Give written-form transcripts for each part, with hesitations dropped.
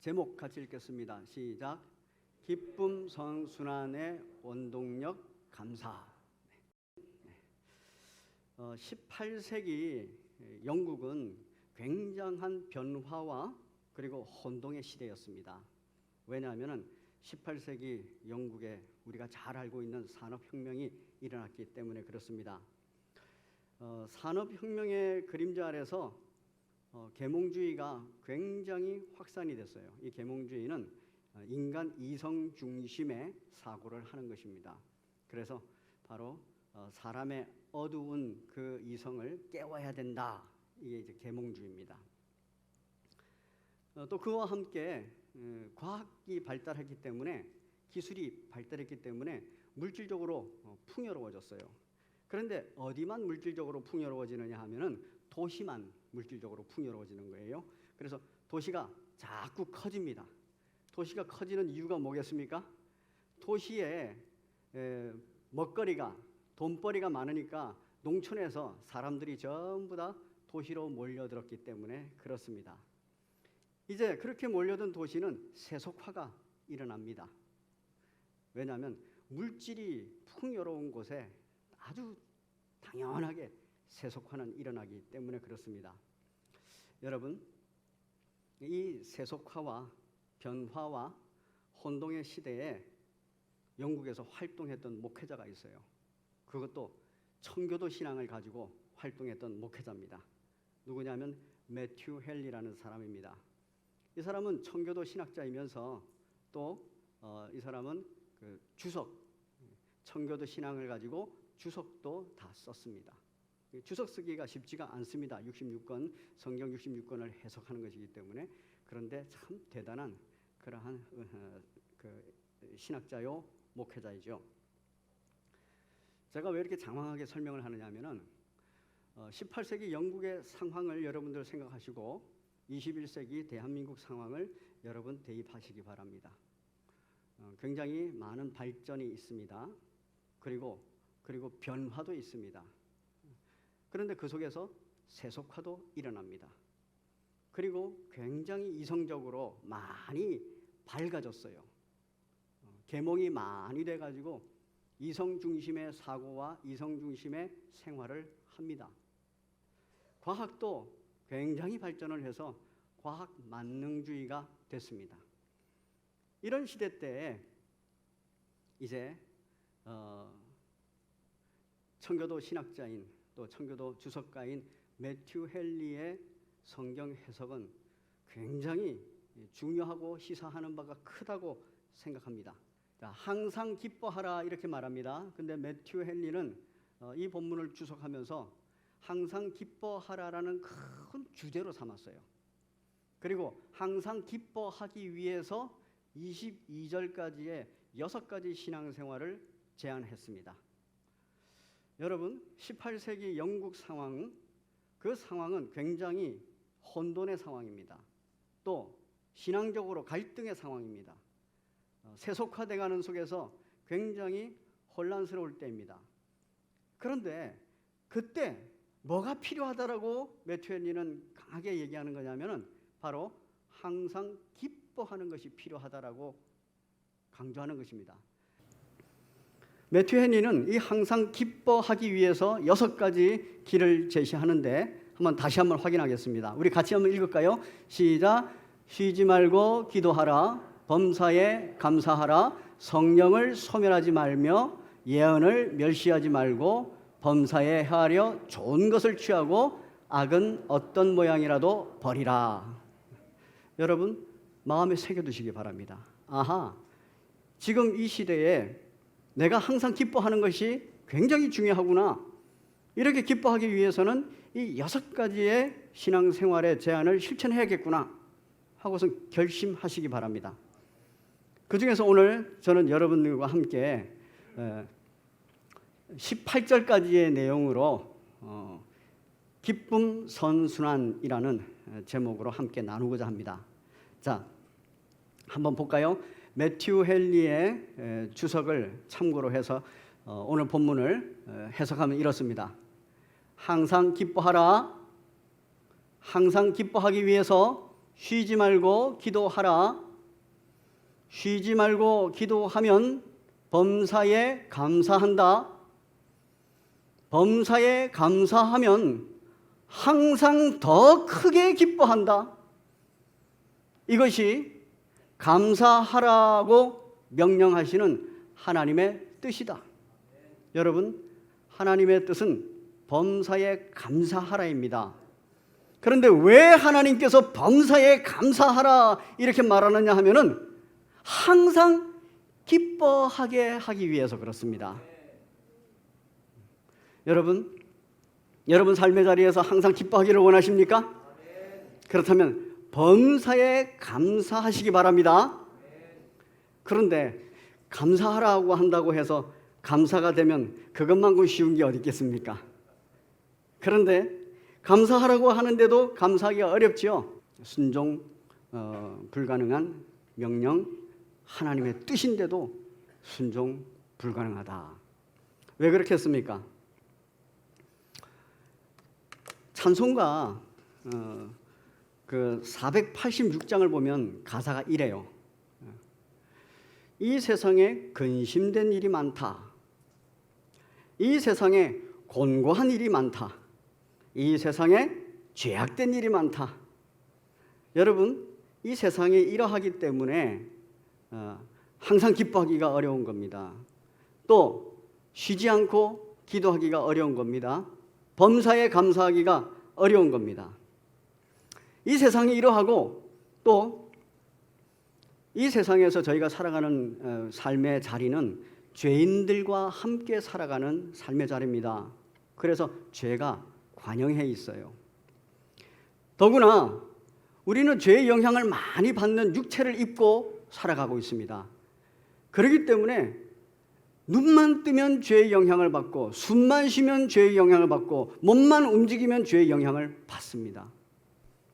제목 같이 읽겠습니다. 시작. 기쁨 선순환의 원동력 감사. 18세기 영국은 굉장한 변화와 그리고 혼동의 시대였습니다. 왜냐하면 18세기 영국에 우리가 잘 알고 있는 산업혁명이 일어났기 때문에 그렇습니다. 산업혁명의 그림자 아래서 계몽주의가 굉장히 확산이 됐어요. 이 계몽주의는 인간 이성 중심의 사고를 하는 것입니다. 그래서 바로 사람의 어두운 그 이성을 깨워야 된다. 이게 이제 계몽주의입니다. 또 그와 함께 과학이 발달했기 때문에 기술이 발달했기 때문에 물질적으로 풍요로워졌어요. 그런데 어디만 물질적으로 풍요로워지느냐 하면은 도시만 물질적으로 풍요로워지는 거예요. 그래서 도시가 자꾸 커집니다. 도시가 커지는 이유가 뭐겠습니까? 도시에 먹거리가 돈벌이가 많으니까 농촌에서 사람들이 전부 다 도시로 몰려들었기 때문에 그렇습니다. 이제 그렇게 몰려든 도시는 세속화가 일어납니다. 왜냐하면 물질이 풍요로운 곳에 아주 당연하게 세속화는 일어나기 때문에 그렇습니다. 여러분, 이 세속화와 변화와 혼동의 시대에 영국에서 활동했던 목회자가 있어요. 그것도 청교도 신앙을 가지고 활동했던 목회자입니다. 누구냐면 매튜 헨리라는 사람입니다. 이 사람은 청교도 신학자이면서 또 이 사람은 그 주석, 청교도 신앙을 가지고 주석도 다 썼습니다. 주석 쓰기가 쉽지가 않습니다. 66권, 성경 66권을 해석하는 것이기 때문에. 그런데 참 대단한 그러한 그 신학자요 목회자이죠. 제가 왜 이렇게 장황하게 설명을 하느냐 하면은 18세기 영국의 상황을 여러분들 생각하시고 21세기 대한민국 상황을 여러분 대입하시기 바랍니다. 굉장히 많은 발전이 있습니다. 그리고 변화도 있습니다. 그런데 그 속에서 세속화도 일어납니다. 그리고 굉장히 이성적으로 많이 밝아졌어요. 계몽이 많이 돼가지고 이성 중심의 사고와 이성 중심의 생활을 합니다. 과학도 굉장히 발전을 해서 과학 만능주의가 됐습니다. 이런 시대 때에 이제 청교도 신학자인 또 청교도 주석가인 매튜 헨리의 성경 해석은 굉장히 중요하고 시사하는 바가 크다고 생각합니다. 자, 항상 기뻐하라 이렇게 말합니다. 근데 매튜 헨리는 이 본문을 주석하면서 항상 기뻐하라라는 큰 주제로 삼았어요. 그리고 항상 기뻐하기 위해서 22절까지의 6가지 신앙생활을 제안했습니다. 여러분, 18세기 영국 상황, 그 상황은 굉장히 혼돈의 상황입니다. 또 신앙적으로 갈등의 상황입니다. 세속화돼가는 속에서 굉장히 혼란스러울 때입니다. 그런데 그때 뭐가 필요하다라고 매튜 헨리는 강하게 얘기하는 거냐면은 바로 항상 기뻐하는 것이 필요하다라고 강조하는 것입니다. 매튜 헨리는 이 항상 기뻐하기 위해서 6가지 길을 제시하는데 다시 한번 확인하겠습니다. 우리 같이 한번 읽을까요? 시작. 쉬지 말고 기도하라. 범사에 감사하라. 성령을 소멸하지 말며 예언을 멸시하지 말고 범사에 행하려 좋은 것을 취하고 악은 어떤 모양이라도 버리라. 여러분, 마음에 새겨두시기 바랍니다. 아하, 지금 이 시대에 내가 항상 기뻐하는 것이 굉장히 중요하구나. 이렇게 기뻐하기 위해서는 이 6가지의 신앙생활의 제안을 실천해야겠구나 하고서 결심하시기 바랍니다. 그 중에서 오늘 저는 여러분들과 함께 18절까지의 내용으로 기쁨 선순환이라는 제목으로 함께 나누고자 합니다. 자, 한번 볼까요? 매튜 헨리의 주석을 참고로 해서 오늘 본문을 해석하면 이렇습니다. 항상 기뻐하라. 항상 기뻐하기 위해서 쉬지 말고 기도하라. 쉬지 말고 기도하면 범사에 감사한다. 범사에 감사하면 항상 더 크게 기뻐한다. 이것이 감사하라고 명령하시는 하나님의 뜻이다. 여러분, 하나님의 뜻은 범사에 감사하라입니다. 그런데 왜 하나님께서 범사에 감사하라 이렇게 말하느냐 하면은 항상 기뻐하게 하기 위해서 그렇습니다. 여러분 삶의 자리에서 항상 기뻐하기를 원하십니까? 그렇다면 범사에 감사하시기 바랍니다. 그런데 감사하라고 한다고 해서 감사가 되면 그것만큼 쉬운 게 어디 있겠습니까? 그런데 감사하라고 하는데도 감사하기가 어렵지요. 순종 불가능한 명령, 하나님의 뜻인데도 순종 불가능하다. 왜 그렇게 했습니까? 찬송가 그 486장을 보면 가사가 이래요. 이 세상에 근심된 일이 많다. 이 세상에 곤고한 일이 많다. 이 세상에 죄악된 일이 많다. 여러분, 이 세상에 이러하기 때문에 항상 기뻐하기가 어려운 겁니다. 또 쉬지 않고 기도하기가 어려운 겁니다. 범사에 감사하기가 어려운 겁니다. 이 세상이 이러하고 또 이 세상에서 저희가 살아가는 삶의 자리는 죄인들과 함께 살아가는 삶의 자리입니다. 그래서 죄가 관영해 있어요. 더구나 우리는 죄의 영향을 많이 받는 육체를 입고 살아가고 있습니다. 그렇기 때문에 눈만 뜨면 죄의 영향을 받고 숨만 쉬면 죄의 영향을 받고 몸만 움직이면 죄의 영향을 받습니다.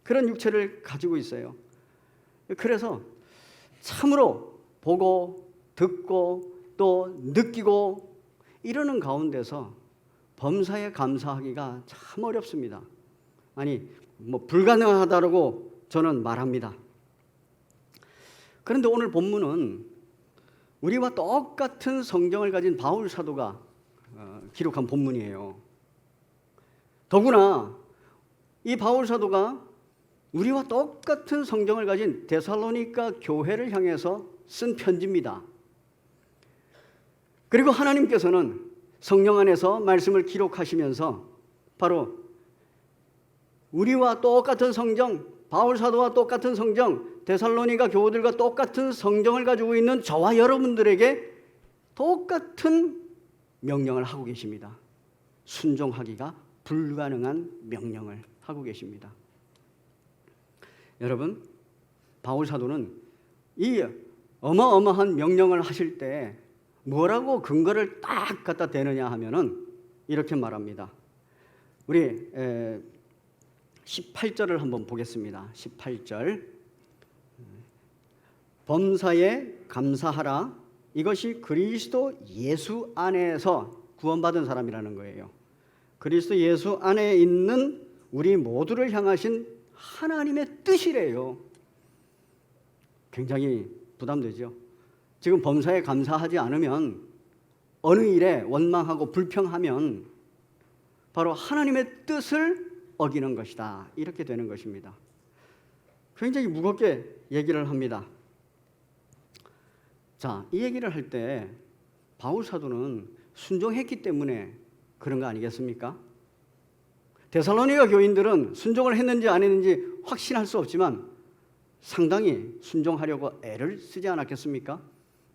그런 육체를 가지고 있어요. 그래서 참으로 보고 듣고 또 느끼고 이러는 가운데서 범사에 감사하기가 참 어렵습니다. 아니 불가능하다고 저는 말합니다. 그런데 오늘 본문은 우리와 똑같은 성경을 가진 바울 사도가 기록한 본문이에요. 더구나 이 바울 사도가 우리와 똑같은 성경을 가진 데살로니가 교회를 향해서 쓴 편지입니다. 그리고 하나님께서는 성령 안에서 말씀을 기록하시면서 바로 우리와 똑같은 성경, 바울 사도와 똑같은 성경, 데살로니가 교우들과 똑같은 성경을 가지고 있는 저와 여러분들에게 똑같은 명령을 하고 계십니다. 순종하기가 불가능한 명령을 하고 계십니다. 여러분, 바울 사도는 이 어마어마한 명령을 하실 때 뭐라고 근거를 딱 갖다 대느냐 하면은 이렇게 말합니다. 우리 18절을 한번 보겠습니다. 18절. 범사에 감사하라. 이것이 그리스도 예수 안에서 구원받은 사람이라는 거예요. 그리스도 예수 안에 있는 우리 모두를 향하신 하나님의 뜻이래요. 굉장히 부담되죠. 지금 범사에 감사하지 않으면 어느 일에 원망하고 불평하면 바로 하나님의 뜻을 어기는 것이다. 이렇게 되는 것입니다. 굉장히 무겁게 얘기를 합니다. 자, 이 얘기를 할 때 바울 사도는 순종했기 때문에 그런 거 아니겠습니까? 데살로니가 교인들은 순종을 했는지 안 했는지 확신할 수 없지만 상당히 순종하려고 애를 쓰지 않았겠습니까?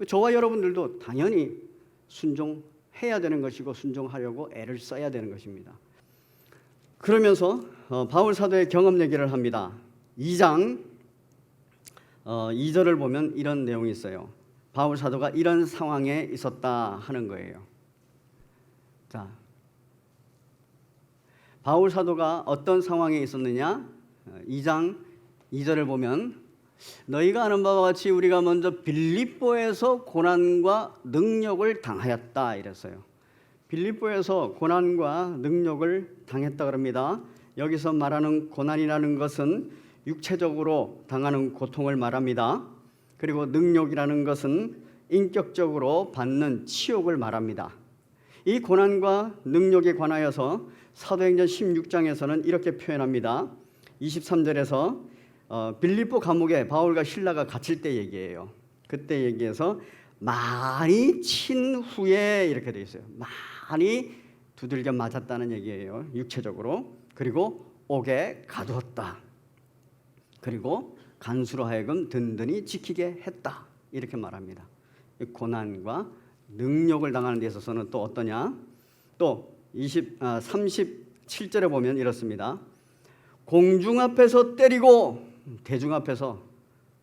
저와 여러분들도 당연히 순종해야 되는 것이고 순종하려고 애를 써야 되는 것입니다. 그러면서 바울 사도의 경험 얘기를 합니다. 2장 2절을 보면 이런 내용이 있어요. 바울 사도가 이런 상황에 있었다 하는 거예요. 자, 바울 사도가 어떤 상황에 있었느냐? 2장 2절을 보면 너희가 아는 바와 같이 우리가 먼저 빌립보에서 고난과 능력을 당하였다 이랬어요. 빌립보에서 고난과 능력을 당했다 그럽니다. 여기서 말하는 고난이라는 것은 육체적으로 당하는 고통을 말합니다. 그리고 능욕이라는 것은 인격적으로 받는 치욕을 말합니다. 이 고난과 능욕에 관하여서 사도행전 16장에서는 이렇게 표현합니다. 23절에서 빌립보 감옥에 바울과 실라가 갇힐 때 얘기예요. 그때 얘기해서 많이 친 후에 이렇게 돼 있어요. 많이 두들겨 맞았다는 얘기예요. 육체적으로. 그리고 옥에 가두었다. 그리고 간수로 하여금 든든히 지키게 했다. 이렇게 말합니다. 고난과 능욕을 당하는 데 있어서는 또 어떠냐? 또 37절에 보면 이렇습니다. 공중 앞에서 때리고 대중 앞에서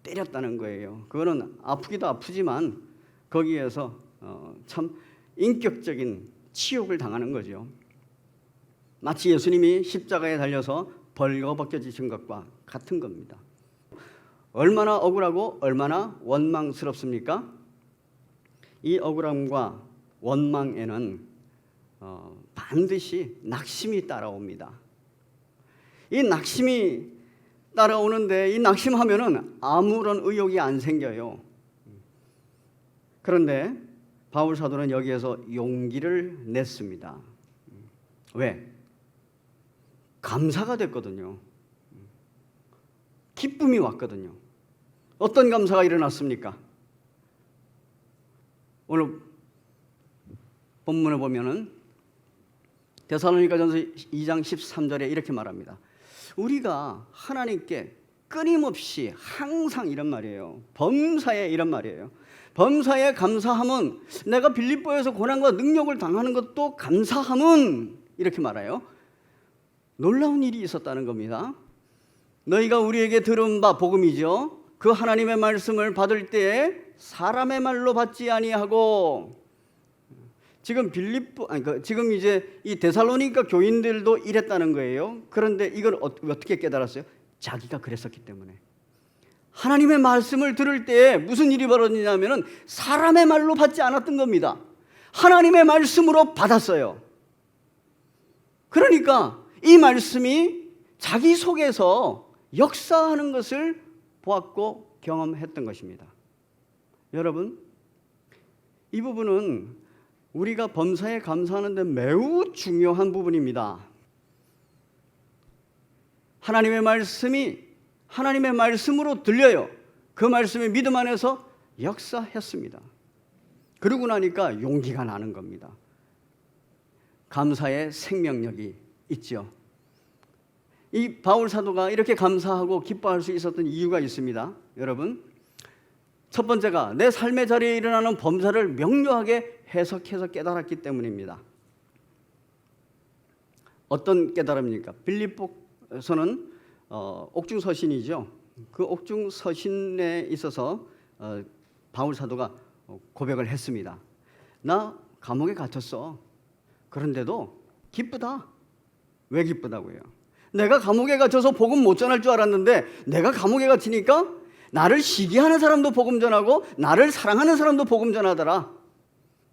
때렸다는 거예요. 그거는 아프기도 아프지만 거기에서 참 인격적인 치욕을 당하는 거죠. 마치 예수님이 십자가에 달려서 벌거벗겨지신 것과 같은 겁니다. 얼마나 억울하고 얼마나 원망스럽습니까? 이 억울함과 원망에는 반드시 낙심이 따라옵니다. 이 낙심이 따라오는데 이 낙심하면은 아무런 의욕이 안 생겨요. 그런데 바울 사도는 여기에서 용기를 냈습니다. 왜? 감사가 됐거든요. 기쁨이 왔거든요. 어떤 감사가 일어났습니까? 오늘 본문을 보면은 데살로니가전서 2장 13절에 이렇게 말합니다. 우리가 하나님께 끊임없이 항상 이런 말이에요. 범사에 이런 말이에요. 범사에 감사함은 내가 빌립보에서 고난과 능력을 당하는 것도 감사함은 이렇게 말해요. 놀라운 일이 있었다는 겁니다. 너희가 우리에게 들은 바 복음이죠. 그 하나님의 말씀을 받을 때에 사람의 말로 받지 아니하고 지금 지금 이제 이 데살로니가 교인들도 이랬다는 거예요. 그런데 이걸 어떻게 깨달았어요? 자기가 그랬었기 때문에. 하나님의 말씀을 들을 때 무슨 일이 벌어지냐면은 사람의 말로 받지 않았던 겁니다. 하나님의 말씀으로 받았어요. 그러니까 이 말씀이 자기 속에서 역사하는 것을 보았고 경험했던 것입니다. 여러분, 이 부분은 우리가 범사에 감사하는 데 매우 중요한 부분입니다. 하나님의 말씀이 하나님의 말씀으로 들려요. 그 말씀이 믿음 안에서 역사했습니다. 그러고 나니까 용기가 나는 겁니다. 감사의 생명력이 있죠. 이 바울 사도가 이렇게 감사하고 기뻐할 수 있었던 이유가 있습니다. 여러분, 첫 번째가 내 삶의 자리에 일어나는 범사를 명료하게 해석해서 깨달았기 때문입니다. 어떤 깨달음입니까? 빌립보서는 옥중서신이죠. 그 옥중서신에 있어서 바울 사도가 고백을 했습니다. 나 감옥에 갇혔어. 그런데도 기쁘다. 왜 기쁘다고요? 내가 감옥에 갇혀서 복음 못 전할 줄 알았는데 내가 감옥에 갇히니까 나를 시기하는 사람도 복음 전하고 나를 사랑하는 사람도 복음 전하더라.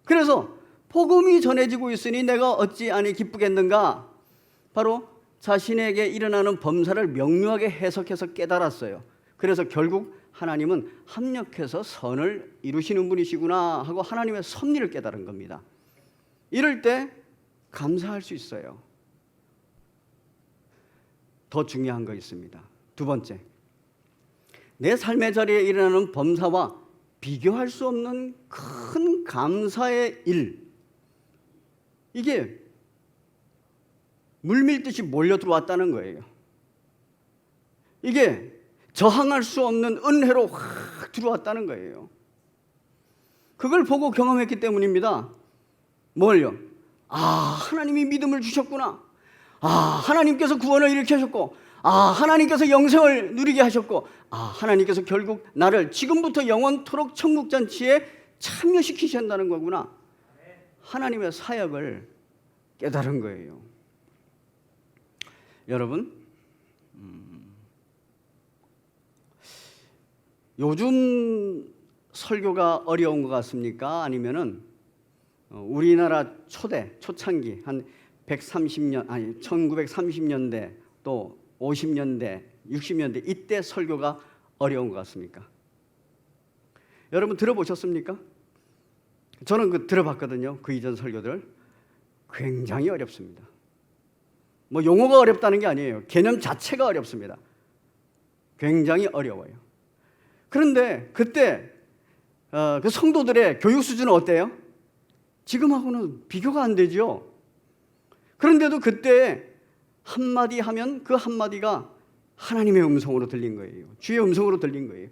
그래서 복음이 전해지고 있으니 내가 어찌 아니 기쁘겠는가? 바로 자신에게 일어나는 범사를 명료하게 해석해서 깨달았어요. 그래서 결국 하나님은 합력해서 선을 이루시는 분이시구나 하고 하나님의 섭리를 깨달은 겁니다. 이럴 때 감사할 수 있어요. 더 중요한 거 있습니다. 두 번째, 내 삶의 자리에 일어나는 범사와 비교할 수 없는 큰 감사의 일, 이게 물밀듯이 몰려 들어왔다는 거예요. 이게 저항할 수 없는 은혜로 확 들어왔다는 거예요. 그걸 보고 경험했기 때문입니다. 뭘요? 하나님이 믿음을 주셨구나. 하나님께서 구원을 일으키셨고, 하나님께서 영생을 누리게 하셨고, 하나님께서 결국 나를 지금부터 영원토록 천국잔치에 참여시키신다는 거구나. 하나님의 사역을 깨달은 거예요. 여러분, 요즘 설교가 어려운 것 같습니까? 아니면은 우리나라 초창기 한 1930년대 또 50년대, 60년대 이때 설교가 어려운 것 같습니까? 여러분 들어보셨습니까? 저는 들어봤거든요. 그 이전 설교들 굉장히 어렵습니다. 뭐 용어가 어렵다는 게 아니에요. 개념 자체가 어렵습니다. 굉장히 어려워요. 그런데 그때 그 성도들의 교육 수준은 어때요? 지금하고는 비교가 안 되죠. 그런데도 그때 한마디 하면 그 한마디가 하나님의 음성으로 들린 거예요. 주의 음성으로 들린 거예요.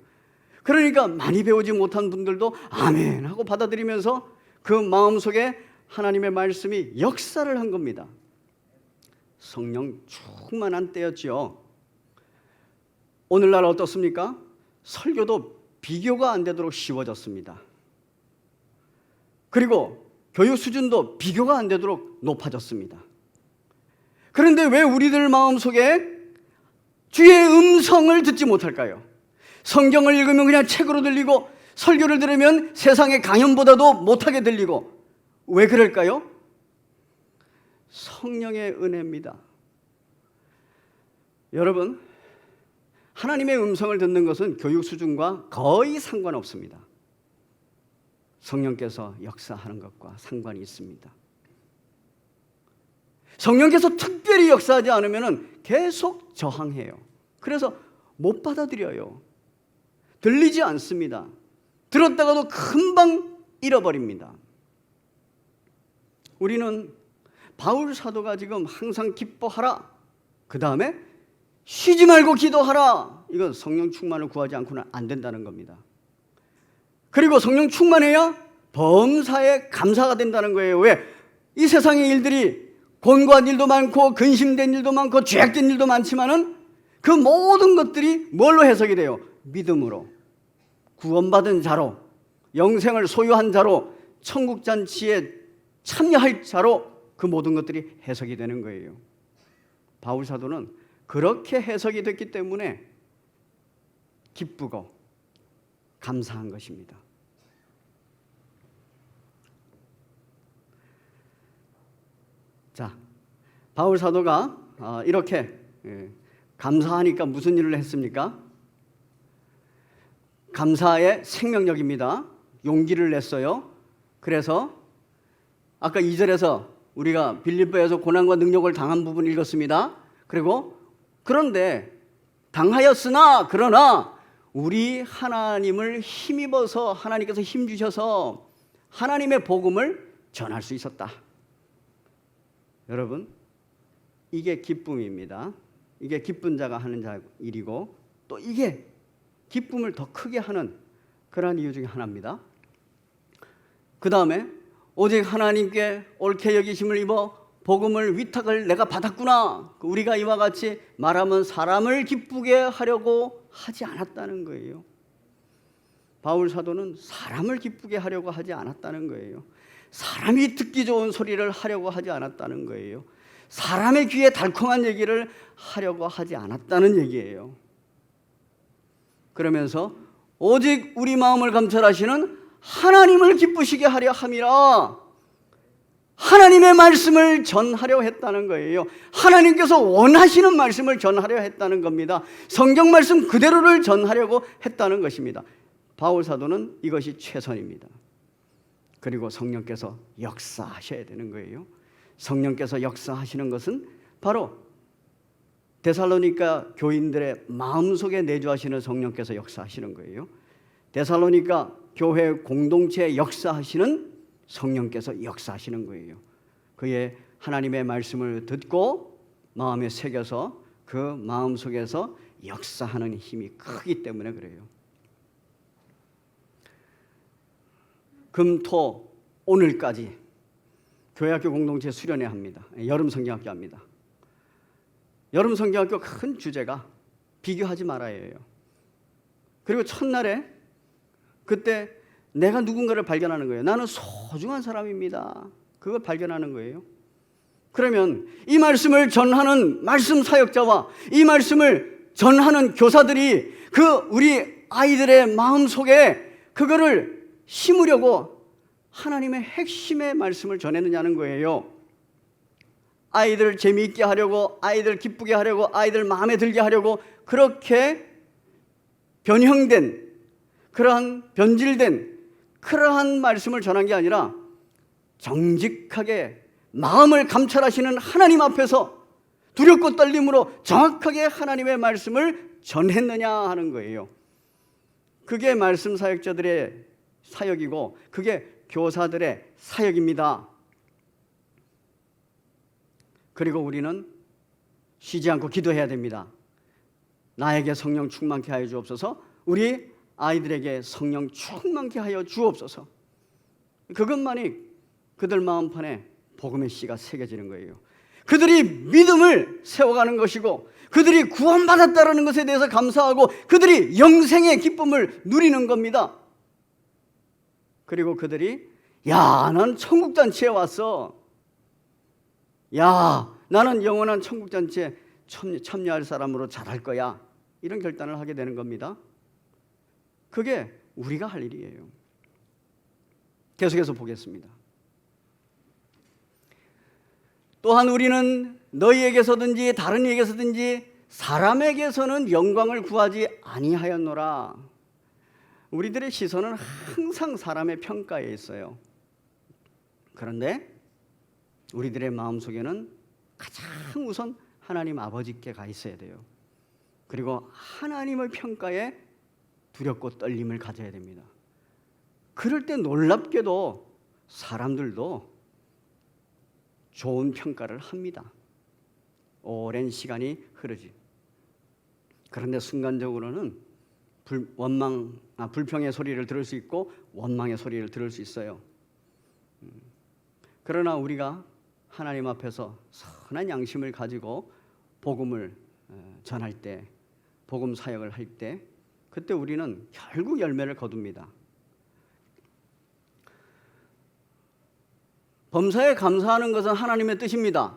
그러니까 많이 배우지 못한 분들도 아멘 하고 받아들이면서 그 마음속에 하나님의 말씀이 역사를 한 겁니다. 성령 충만한 때였죠. 오늘날 어떻습니까? 설교도 비교가 안 되도록 쉬워졌습니다. 그리고 교육 수준도 비교가 안 되도록 높아졌습니다. 그런데 왜 우리들 마음속에 주의 음성을 듣지 못할까요? 성경을 읽으면 그냥 책으로 들리고 설교를 들으면 세상의 강연보다도 못하게 들리고 왜 그럴까요? 성령의 은혜입니다. 여러분, 하나님의 음성을 듣는 것은 교육 수준과 거의 상관없습니다. 성령께서 역사하는 것과 상관이 있습니다. 성령께서 특별히 역사하지 않으면 계속 저항해요. 그래서 못 받아들여요. 들리지 않습니다. 들었다가도 금방 잃어버립니다. 우리는 바울 사도가 지금 항상 기뻐하라, 그 다음에 쉬지 말고 기도하라, 이건 성령 충만을 구하지 않고는 안 된다는 겁니다. 그리고 성령 충만해야 범사에 감사가 된다는 거예요. 왜? 이 세상의 일들이 곤고한 일도 많고 근심된 일도 많고 죄악된 일도 많지만은 그 모든 것들이 뭘로 해석이 돼요? 믿음으로, 구원받은 자로, 영생을 소유한 자로, 천국잔치에 참여할 자로 그 모든 것들이 해석이 되는 거예요. 바울 사도는 그렇게 해석이 됐기 때문에 기쁘고 감사한 것입니다. 자, 바울 사도가 이렇게 감사하니까 무슨 일을 했습니까? 감사의 생명력입니다. 용기를 냈어요. 그래서 아까 2절에서 우리가 빌립보에서 고난과 능력을 당한 부분 읽었습니다. 그리고 그런데 당하였으나 그러나 우리 하나님을 힘입어서 하나님께서 힘 주셔서 하나님의 복음을 전할 수 있었다. 여러분, 이게 기쁨입니다. 이게 기쁜 자가 하는 일이고 또 이게 기쁨을 더 크게 하는 그러한 이유 중에 하나입니다. 그 다음에 오직 하나님께 옳게 여기심을 입어 복음을 위탁을 내가 받았구나. 우리가 이와 같이 말하면 사람을 기쁘게 하려고 하지 않았다는 거예요. 바울 사도는 사람을 기쁘게 하려고 하지 않았다는 거예요. 사람이 듣기 좋은 소리를 하려고 하지 않았다는 거예요. 사람의 귀에 달콤한 얘기를 하려고 하지 않았다는 얘기예요. 그러면서 오직 우리 마음을 감찰하시는 하나님을 기쁘시게 하려 함이라, 하나님의 말씀을 전하려 했다는 거예요. 하나님께서 원하시는 말씀을 전하려 했다는 겁니다. 성경 말씀 그대로를 전하려고 했다는 것입니다. 바울 사도는 이것이 최선입니다. 그리고 성령께서 역사하셔야 되는 거예요. 성령께서 역사하시는 것은 바로 데살로니가 교인들의 마음속에 내주하시는 성령께서 역사하시는 거예요. 데살로니가 교회 공동체에 역사하시는 성령께서 역사하시는 거예요. 그의 하나님의 말씀을 듣고 마음에 새겨서 그 마음속에서 역사하는 힘이 크기 때문에 그래요. 금, 토, 오늘까지 교회학교 공동체 수련회 합니다. 여름 성경학교 합니다. 여름 성경학교 큰 주제가 비교하지 말아야예요. 그리고 첫날에 그때 내가 누군가를 발견하는 거예요. 나는 소중한 사람입니다. 그걸 발견하는 거예요. 그러면 이 말씀을 전하는 말씀 사역자와 이 말씀을 전하는 교사들이 그 우리 아이들의 마음속에 그거를 심으려고 하나님의 핵심의 말씀을 전했느냐는 거예요. 아이들 재미있게 하려고, 아이들 기쁘게 하려고, 아이들 마음에 들게 하려고 그렇게 변형된, 그러한 변질된 그러한 말씀을 전한 게 아니라 정직하게 마음을 감찰하시는 하나님 앞에서 두렵고 떨림으로 정확하게 하나님의 말씀을 전했느냐 하는 거예요. 그게 말씀 사역자들의 사역이고 그게 교사들의 사역입니다. 그리고 우리는 쉬지 않고 기도해야 됩니다. 나에게 성령 충만케 하여 주옵소서, 우리 아이들에게 성령 충만케 하여 주옵소서. 그것만이 그들 마음판에 복음의 씨가 새겨지는 거예요. 그들이 믿음을 세워가는 것이고 그들이 구원받았다는 것에 대해서 감사하고 그들이 영생의 기쁨을 누리는 겁니다. 그리고 그들이 야, 난 천국잔치에 왔어. 야, 나는 영원한 천국잔치에 참여할 사람으로 자랄 거야. 이런 결단을 하게 되는 겁니다. 그게 우리가 할 일이에요. 계속해서 보겠습니다. 또한 우리는 너희에게서든지 다른 이에게서든지 사람에게서는 영광을 구하지 아니하였노라. 우리들의 시선은 항상 사람의 평가에 있어요. 그런데 우리들의 마음속에는 가장 우선 하나님 아버지께 가 있어야 돼요. 그리고 하나님의 평가에 두렵고 떨림을 가져야 됩니다. 그럴 때 놀랍게도 사람들도 좋은 평가를 합니다. 오랜 시간이 흐르지. 그런데 순간적으로는 불평의 소리를 들을 수 있고 원망의 소리를 들을 수 있어요. 그러나 우리가 하나님 앞에서 선한 양심을 가지고 복음을 전할 때, 복음 사역을 할 때, 그때 우리는 결국 열매를 거둡니다. 범사에 감사하는 것은 하나님의 뜻입니다.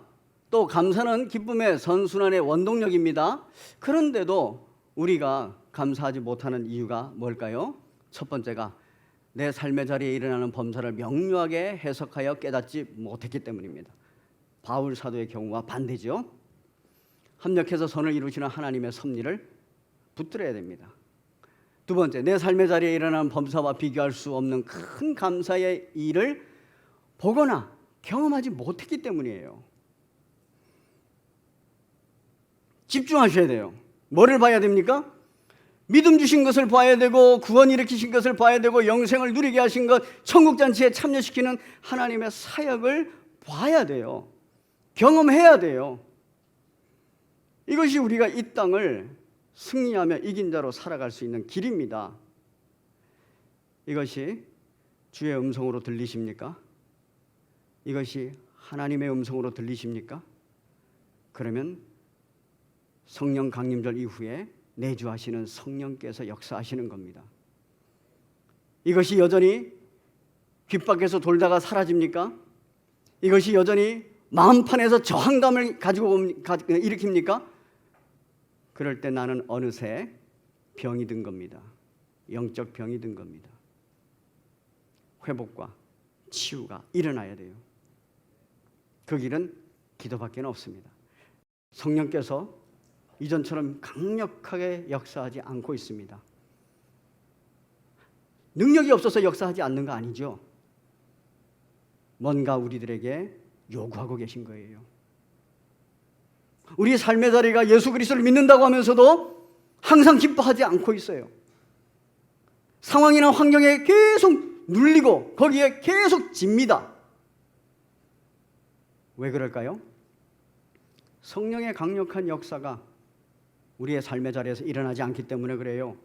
또 감사는 기쁨의 선순환의 원동력입니다. 그런데도 우리가 감사하지 못하는 이유가 뭘까요? 첫 번째가 내 삶의 자리에 일어나는 범사를 명료하게 해석하여 깨닫지 못했기 때문입니다. 바울 사도의 경우와 반대죠. 합력해서 선을 이루시는 하나님의 섭리를 붙들어야 됩니다. 두 번째, 내 삶의 자리에 일어나는 범사와 비교할 수 없는 큰 감사의 일을 보거나 경험하지 못했기 때문이에요. 집중하셔야 돼요. 뭐를 봐야 됩니까? 믿음 주신 것을 봐야 되고 구원 일으키신 것을 봐야 되고 영생을 누리게 하신 것, 천국잔치에 참여시키는 하나님의 사역을 봐야 돼요. 경험해야 돼요. 이것이 우리가 이 땅을 승리하며 이긴 자로 살아갈 수 있는 길입니다. 이것이 주의 음성으로 들리십니까? 이것이 하나님의 음성으로 들리십니까? 그러면 성령 강림절 이후에 내주하시는 성령께서 역사하시는 겁니다. 이것이 여전히 귓밖에서 돌다가 사라집니까? 이것이 여전히 마음판에서 저항감을 가지고 일으킵니까? 그럴 때 나는 어느새 병이 든 겁니다. 영적 병이 든 겁니다. 회복과 치유가 일어나야 돼요. 그 길은 기도밖에 없습니다. 성령께서 이전처럼 강력하게 역사하지 않고 있습니다. 능력이 없어서 역사하지 않는 거 아니죠. 뭔가 우리들에게 요구하고 계신 거예요. 우리 삶의 자리가 예수 그리스도를 믿는다고 하면서도 항상 기뻐하지 않고 있어요. 상황이나 환경에 계속 눌리고 거기에 계속 집니다. 왜 그럴까요? 성령의 강력한 역사가 우리의 삶의 자리에서 일어나지 않기 때문에 그래요.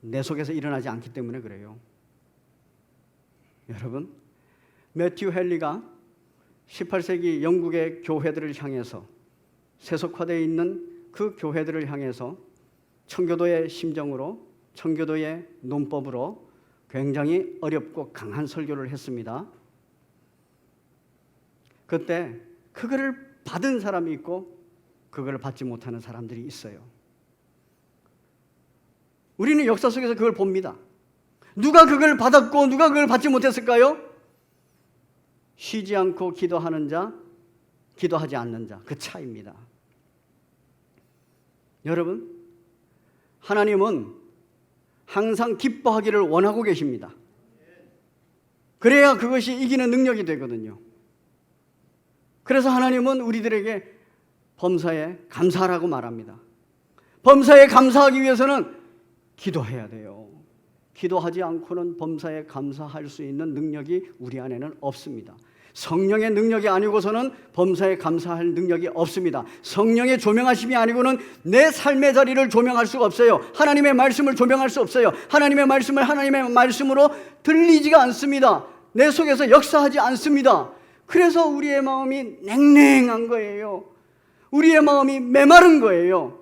내 속에서 일어나지 않기 때문에 그래요. 여러분, 매튜 헨리가 18세기 영국의 교회들을 향해서, 세속화되어 있는 그 교회들을 향해서 청교도의 심정으로, 청교도의 논법으로 굉장히 어렵고 강한 설교를 했습니다. 그때 그거를 받은 사람이 있고 그걸 받지 못하는 사람들이 있어요. 우리는 역사 속에서 그걸 봅니다. 누가 그걸 받았고 누가 그걸 받지 못했을까요? 쉬지 않고 기도하는 자, 기도하지 않는 자, 그 차이입니다. 여러분, 하나님은 항상 기뻐하기를 원하고 계십니다. 그래야 그것이 이기는 능력이 되거든요. 그래서 하나님은 우리들에게 범사에 감사하라고 말합니다. 범사에 감사하기 위해서는 기도해야 돼요. 기도하지 않고는 범사에 감사할 수 있는 능력이 우리 안에는 없습니다. 성령의 능력이 아니고서는 범사에 감사할 능력이 없습니다. 성령의 조명하심이 아니고는 내 삶의 자리를 조명할 수가 없어요. 하나님의 말씀을 조명할 수 없어요. 하나님의 말씀을 하나님의 말씀으로 들리지가 않습니다. 내 속에서 역사하지 않습니다. 그래서 우리의 마음이 냉랭한 거예요. 우리의 마음이 메마른 거예요.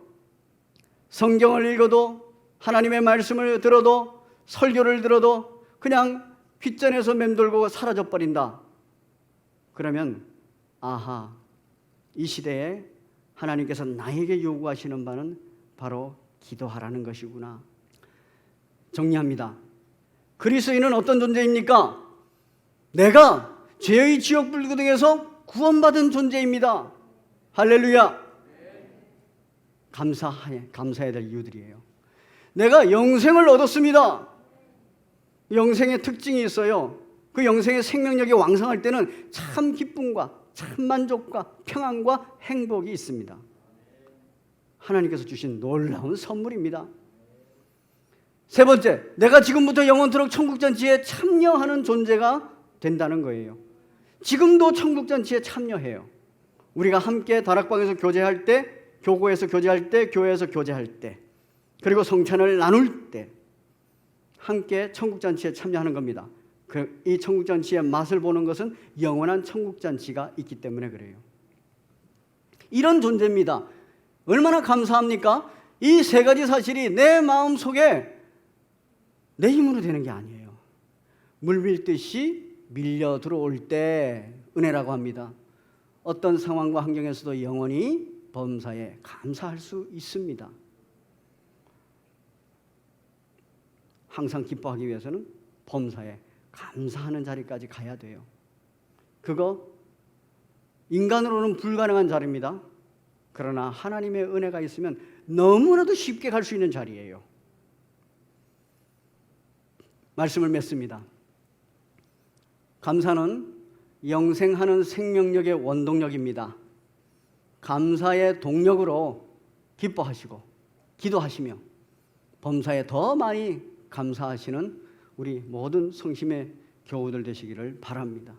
성경을 읽어도, 하나님의 말씀을 들어도, 설교를 들어도 그냥 귓전에서 맴돌고 사라져 버린다. 그러면 아하, 이 시대에 하나님께서 나에게 요구하시는 바는 바로 기도하라는 것이구나. 정리합니다. 그리스도인은 어떤 존재입니까? 내가 죄의 지옥 불구덩이에서 구원받은 존재입니다. 할렐루야. 감사해야 될 이유들이에요. 내가 영생을 얻었습니다. 영생의 특징이 있어요. 그 영생의 생명력이 왕성할 때는 참 기쁨과 참 만족과 평안과 행복이 있습니다. 하나님께서 주신 놀라운 선물입니다. 세 번째, 내가 지금부터 영원토록 천국잔치에 참여하는 존재가 된다는 거예요. 지금도 천국잔치에 참여해요. 우리가 함께 다락방에서 교제할 때, 교고에서 교제할 때, 교회에서 교제할 때, 그리고 성찬을 나눌 때 함께 천국잔치에 참여하는 겁니다. 이 천국잔치의 맛을 보는 것은 영원한 천국잔치가 있기 때문에 그래요. 이런 존재입니다. 얼마나 감사합니까? 이 세 가지 사실이 내 마음속에 내 힘으로 되는 게 아니에요. 물 밀듯이 밀려 들어올 때 은혜라고 합니다. 어떤 상황과 환경에서도 영원히 범사에 감사할 수 있습니다. 항상 기뻐하기 위해서는 범사에 감사하는 자리까지 가야 돼요. 그거 인간으로는 불가능한 자리입니다. 그러나 하나님의 은혜가 있으면 너무나도 쉽게 갈 수 있는 자리예요. 말씀을 맺습니다. 감사는 영생하는 생명력의 원동력입니다. 감사의 동력으로 기뻐하시고 기도하시며 범사에 더 많이 감사하시는 우리 모든 성심의 교우들 되시기를 바랍니다.